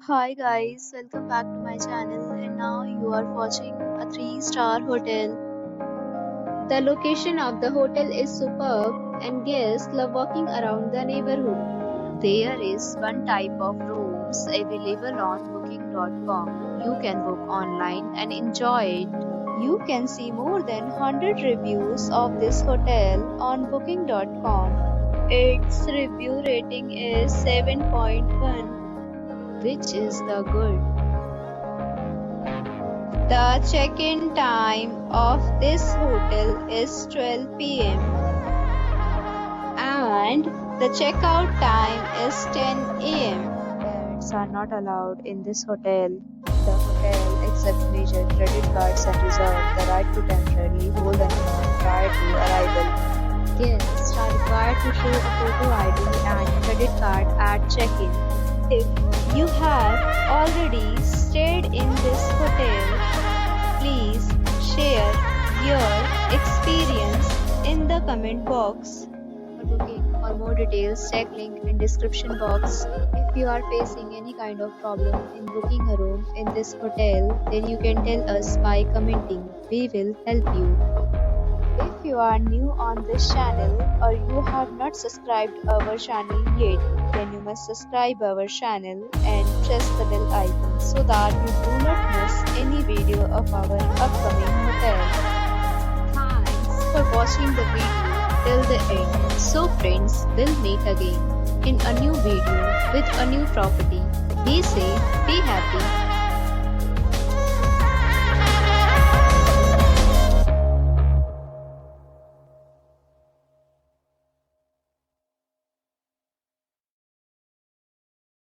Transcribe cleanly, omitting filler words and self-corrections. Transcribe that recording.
Hi guys, welcome back to my channel and now you are watching a 3-star hotel. The location of the hotel is superb and guests love walking around the neighborhood. There is one type of rooms available on booking.com. You can book online and enjoy it. You can see more than 100 reviews of this hotel on booking.com. Its review rating is 7.1, which is the good. The check-in time of this hotel is 12 p.m. and the checkout time is 10 a.m. Pets are not allowed in this hotel. The hotel accepts major credit cards and reserves the right to temporarily hold an amount prior to arrival. Guests are required to show a photo ID and credit card at check-in. If you have already stayed in this hotel, please share your experience in the comment box. For booking or more details, check link in description box. If you are facing any kind of problem in booking a room in this hotel, then you can tell us by commenting. We will help you. If you are new on this channel or you have not subscribed our channel yet, then you must subscribe our channel and press the bell icon so that you do not miss any video of our upcoming hotel. Thanks for watching the video till the end. So friends, we'll meet again in a new video with a new property. Be safe, be happy.